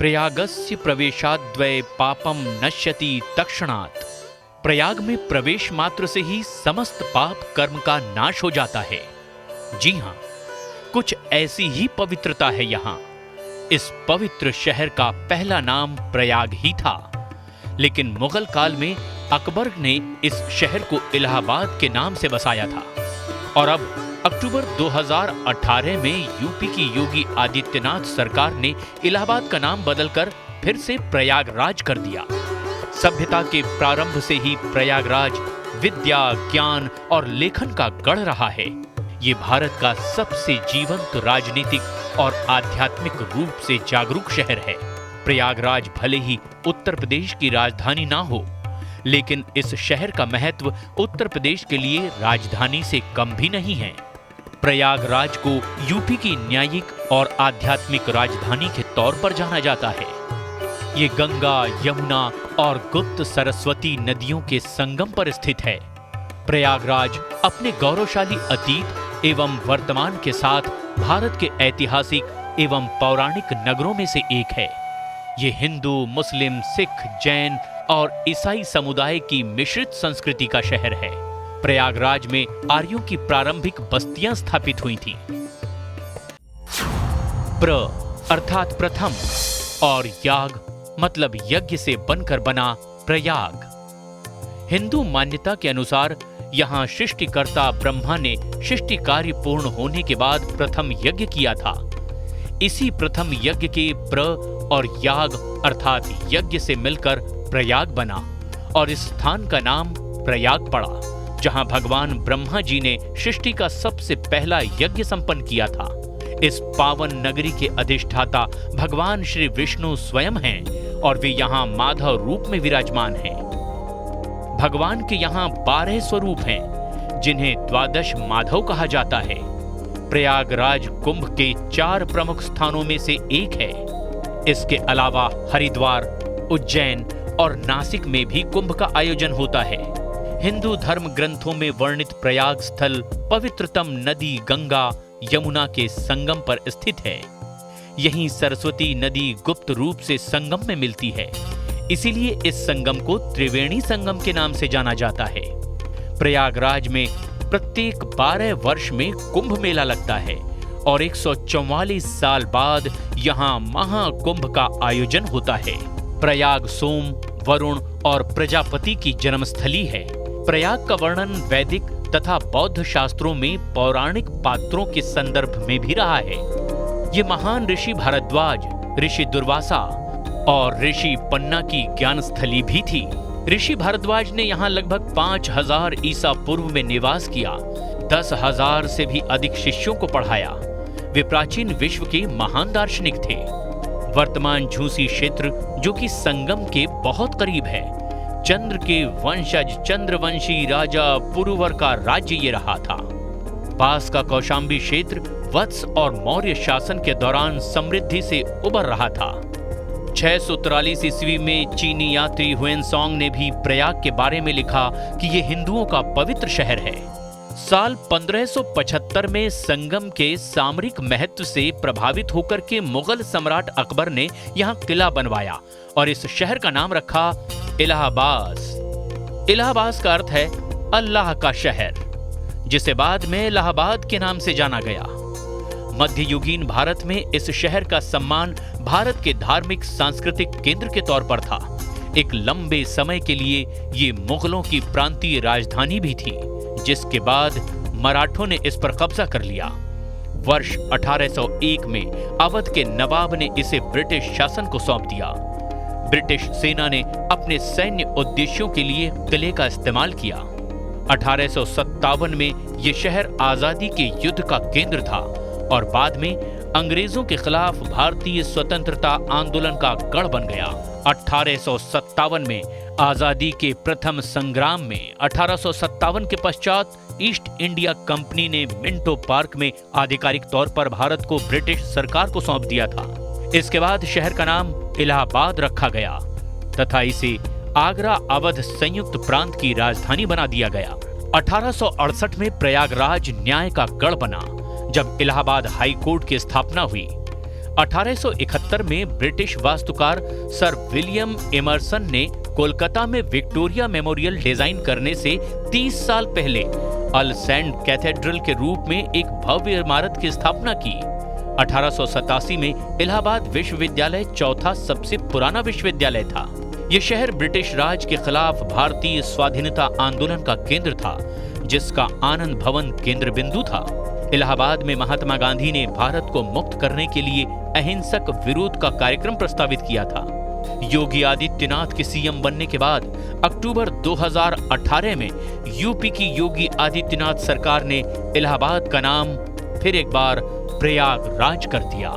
प्रयागस्य प्रवेशाद्वय पापम नश्यति तक्षणात्। प्रयाग में प्रवेश मात्र से ही समस्त पाप कर्म का नाश हो जाता है। जी हां, कुछ ऐसी ही पवित्रता है यहाँ। इस पवित्र शहर का पहला नाम प्रयाग ही था, लेकिन मुगल काल में अकबर ने इस शहर को इलाहाबाद के नाम से बसाया था और अब अक्टूबर 2018 में यूपी की योगी आदित्यनाथ सरकार ने इलाहाबाद का नाम बदलकर फिर से प्रयागराज कर दिया। सभ्यता के प्रारंभ से ही प्रयागराज विद्या, ज्ञान और लेखन का गढ़ रहा है। ये भारत का सबसे जीवंत राजनीतिक और आध्यात्मिक रूप से जागरूक शहर है। प्रयागराज भले ही उत्तर प्रदेश की राजधानी ना हो, लेकिन इस शहर का महत्व उत्तर प्रदेश के लिए राजधानी से कम भी नहीं है। प्रयागराज को यूपी की न्यायिक और आध्यात्मिक राजधानी के तौर पर जाना जाता है। ये गंगा, यमुना और गुप्त सरस्वती नदियों के संगम पर स्थित है। प्रयागराज अपने गौरवशाली अतीत एवं वर्तमान के साथ भारत के ऐतिहासिक एवं पौराणिक नगरों में से एक है। ये हिंदू, मुस्लिम, सिख, जैन और ईसाई समुदाय की मिश्रित संस्कृति का शहर है। प्रयागराज में आर्यों की प्रारंभिक बस्तियां स्थापित हुई थीं। प्र अर्थात प्रथम और याग मतलब यज्ञ से बनकर बना प्रयाग। हिंदू मान्यता के अनुसार यहाँ सृष्टिकर्ता ब्रह्मा ने सृष्टि कार्य पूर्ण होने के बाद प्रथम यज्ञ किया था। इसी प्रथम यज्ञ के प्र और याग अर्थात यज्ञ से मिलकर प्रयाग बना और इस स्थान का नाम प्रयाग पड़ा, जहां भगवान ब्रह्मा जी ने सृष्टि का सबसे पहला यज्ञ संपन्न किया था। इस पावन नगरी के अधिष्ठाता भगवान श्री विष्णु स्वयं हैं और वे यहाँ माधव रूप में विराजमान हैं। भगवान के यहाँ 12 स्वरूप हैं, जिन्हें द्वादश माधव कहा जाता है। प्रयागराज कुंभ के 4 प्रमुख स्थानों में से एक है। इसके अलावा हरिद्वार, उज्जैन और नासिक में भी कुंभ का आयोजन होता है। हिंदू धर्म ग्रंथों में वर्णित प्रयाग स्थल पवित्रतम नदी गंगा यमुना के संगम पर स्थित है। यहीं सरस्वती नदी गुप्त रूप से संगम में मिलती है, इसीलिए इस संगम को त्रिवेणी संगम के नाम से जाना जाता है। प्रयागराज में प्रत्येक 12 वर्ष में कुंभ मेला लगता है और 144 साल बाद यहाँ महाकुंभ का आयोजन होता है। प्रयाग सोम, वरुण और प्रजापति की जन्मस्थली है। प्रयाग का वर्णन वैदिक तथा बौद्ध शास्त्रों में पौराणिक पात्रों के संदर्भ में भी रहा है। ये महान ऋषि भारद्वाज, ऋषि दुर्वासा और ऋषि पन्ना की ज्ञान स्थली भी थी। ऋषि भारद्वाज ने यहाँ लगभग 5000 ईसा पूर्व में निवास किया, 10,000 से भी अधिक शिष्यों को पढ़ाया। वे प्राचीन विश्व के महान दार्शनिक थे। वर्तमान झूसी क्षेत्र, जो कि संगम के बहुत करीब है, चंद्र के वंशज चंद्रवंशी राजा पुरुवर का राज्य ये रहा था। पास का कौशाम्बी क्षेत्र वत्स और मौर्य शासन के दौरान समृद्धि से उबर रहा था। 643 ईस्वी में चीनी यात्री हुएनसोंग ने भी प्रयाग के बारे में लिखा कि ये हिंदुओं का पवित्र शहर है। साल 1575 में संगम के सामरिक महत्व से प्रभावित होकर के मुगल सम्राट अकबर ने यहाँ किला बनवाया और इस शहर का नाम रखा इलाहाबाद। इलाहाबाद का अर्थ है अल्लाह का शहर, जिसे बाद में इलाहाबाद के नाम से जाना गया। मध्ययुगीन भारत में इस शहर का सम्मान भारत के धार्मिक सांस्कृतिक केंद्र के तौर पर था। एक लंबे समय के लिए ये मुगलों की प्रांतीय राजधानी भी थी, जिसके बाद मराठों ने इस पर कब्जा कर लिया। वर्ष 1801 में अवध के नवाब ने इसे ब्रिटिश शासन को सौंप दिया। ब्रिटिश सेना ने अपने सैन्य उद्देश्यों के लिए किले का इस्तेमाल किया। 1857 में यह शहर आजादी के युद्ध का केंद्र था और बाद में अंग्रेजों के खिलाफ भारतीय स्वतंत्रता आंदोलन का गढ़ बन गया। 1857 में आजादी के प्रथम संग्राम में 1857 के पश्चात ईस्ट इंडिया कंपनी ने मिंटो पार्क में आधिकारिक तौर पर भारत को ब्रिटिश सरकार को सौंप दिया था। इसके बाद शहर का नाम इलाहाबाद रखा गया तथा इसे आगरा अवध संयुक्त प्रांत की राजधानी बना दिया गया। 1868 में प्रयागराज न्याय का गढ़ बना, जब इलाहाबाद हाई कोर्ट की स्थापना हुई। 1871 में ब्रिटिश वास्तुकार सर विलियम एमर्सन ने कोलकाता में विक्टोरिया मेमोरियल डिजाइन करने से 30 साल पहले अल सेंट कैथेड्रल के रूप में एक भव्य इमारत की स्थापना की। 1887 में इलाहाबाद विश्वविद्यालय चौथा सबसे पुराना विश्वविद्यालय था। यह शहर ब्रिटिश राज के खिलाफ भारतीय स्वाधीनता आंदोलन का केंद्र था, जिसका आनंद भवन केंद्र बिंदु था। इलाहाबाद में महात्मा गांधी ने भारत को मुक्त करने के लिए अहिंसक विरोध का कार्यक्रम प्रस्तावित किया था। योगी आदित्यनाथ के सीएम बनने के बाद अक्टूबर 2018 में यूपी की योगी आदित्यनाथ सरकार ने इलाहाबाद का नाम फिर एक बार प्रयागराज कर दिया।